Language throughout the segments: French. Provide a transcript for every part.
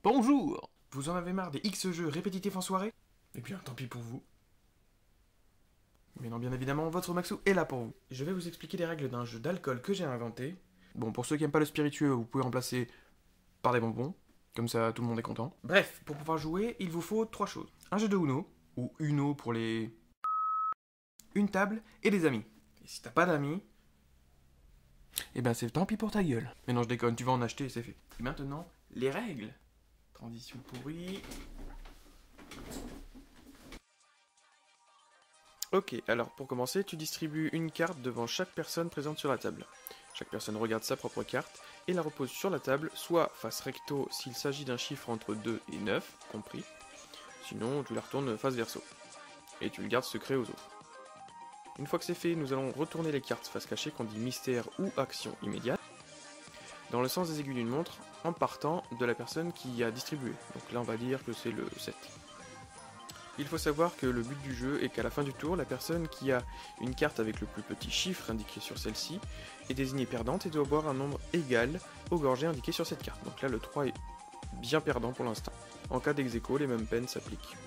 Bonjour. Vous en avez marre des X jeux répétitifs en soirée? Eh bien, tant pis pour vous. Mais non, bien évidemment, votre Maxou est là pour vous. Je vais vous expliquer les règles d'un jeu d'alcool que j'ai inventé. Bon, pour ceux qui n'aiment pas le spiritueux, vous pouvez remplacer par des bonbons. Comme ça, tout le monde est content. Bref, pour pouvoir jouer, il vous faut 3 choses. Un jeu de Uno, ou Uno pour les... une table et des amis. Et si t'as pas d'amis, eh ben c'est tant pis pour ta gueule. Mais non, je déconne, tu vas en acheter et c'est fait. Et maintenant, les règles. Transition pourrie. Ok, alors pour commencer, tu distribues une carte devant chaque personne présente sur la table. Chaque personne regarde sa propre carte et la repose sur la table, soit face recto s'il s'agit d'un chiffre entre 2 et 9, compris. Sinon, tu la retournes face verso. Et tu le gardes secret aux autres. Une fois que c'est fait, nous allons retourner les cartes face cachée qu'on dit mystère ou action immédiate, dans le sens des aiguilles d'une montre, en partant de la personne qui a distribué. Donc là, on va dire que c'est le 7. Il faut savoir que le but du jeu est qu'à la fin du tour, la personne qui a une carte avec le plus petit chiffre indiqué sur celle-ci est désignée perdante et doit boire un nombre égal au gorgées indiqué sur cette carte. Donc là, le 3 est bien perdant pour l'instant. En cas d'ex-aequo, les mêmes peines s'appliquent.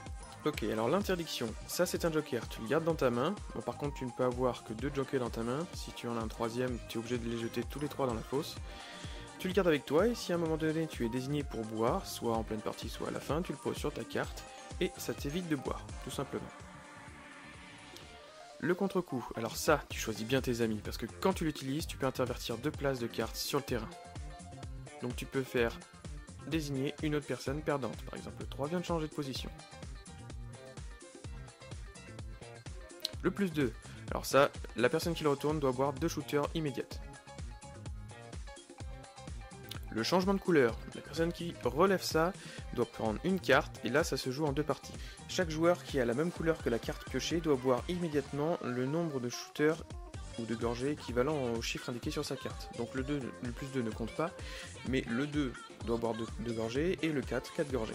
Ok, alors l'interdiction, ça c'est un joker, tu le gardes dans ta main. Bon, par contre, tu ne peux avoir que 2 jokers dans ta main. Si tu en as un troisième, tu es obligé de les jeter tous les 3 dans la fosse. Tu le gardes avec toi et si à un moment donné tu es désigné pour boire, soit en pleine partie, soit à la fin, tu le poses sur ta carte et ça t'évite de boire, tout simplement. Le contre-coup, alors ça, tu choisis bien tes amis, parce que quand tu l'utilises, tu peux intervertir 2 places de cartes sur le terrain. Donc tu peux faire désigner une autre personne perdante, par exemple le 3 vient de changer de position. Le plus 2, alors ça, la personne qui le retourne doit boire 2 shooters immédiates. Le changement de couleur, la personne qui relève ça doit prendre une carte et là ça se joue en 2 parties. Chaque joueur qui a la même couleur que la carte piochée doit boire immédiatement le nombre de shooters ou de gorgées équivalent au chiffre indiqué sur sa carte. Donc le plus 2 ne compte pas, mais le 2 doit boire 2 gorgées et le 4 gorgées.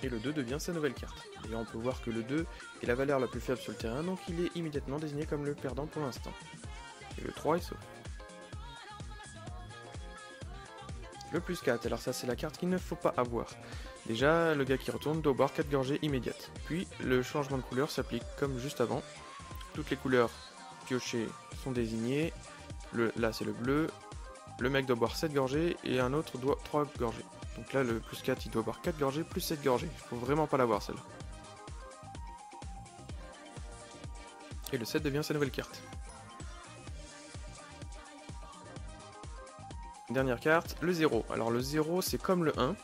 Et le 2 devient sa nouvelle carte. Et on peut voir que le 2 est la valeur la plus faible sur le terrain, donc il est immédiatement désigné comme le perdant pour l'instant. Et le 3 est sauf. Le plus 4, alors ça c'est la carte qu'il ne faut pas avoir. Déjà, le gars qui retourne doit boire 4 gorgées immédiates. Puis, le changement de couleur s'applique comme juste avant. Toutes les couleurs piochées sont désignées. Là c'est le bleu. Le mec doit boire 7 gorgées et un autre doit 3 gorgées. Donc là, le plus 4, il doit boire 4 gorgées plus 7 gorgées. Il faut vraiment pas l'avoir celle-là. Et le 7 devient sa nouvelle carte. Dernière carte, le 0. Alors le 0 c'est comme le 1.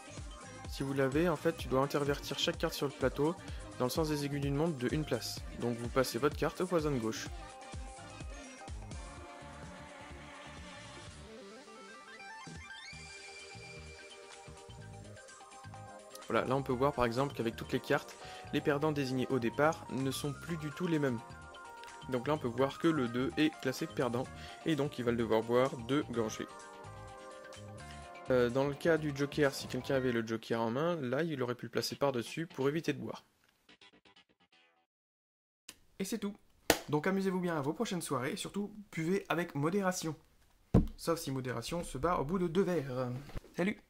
Si vous l'avez, en fait, tu dois intervertir chaque carte sur le plateau dans le sens des aiguilles d'une montre de une place. Donc vous passez votre carte au voisin de gauche. Voilà, là on peut voir par exemple qu'avec toutes les cartes, les perdants désignés au départ ne sont plus du tout les mêmes. Donc là on peut voir que le 2 est classé perdant et donc il va devoir boire 2 gorgées. Dans le cas du joker, si quelqu'un avait le joker en main, là il aurait pu le placer par-dessus pour éviter de boire. Et c'est tout. Donc amusez-vous bien à vos prochaines soirées et surtout buvez avec modération. Sauf si modération se bat au bout de 2 verres. Salut.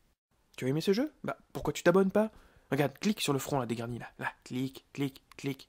Tu as aimé ce jeu? Bah pourquoi tu t'abonnes pas? Regarde, clique sur le front là dégarni là. Là, clique, clique, clique.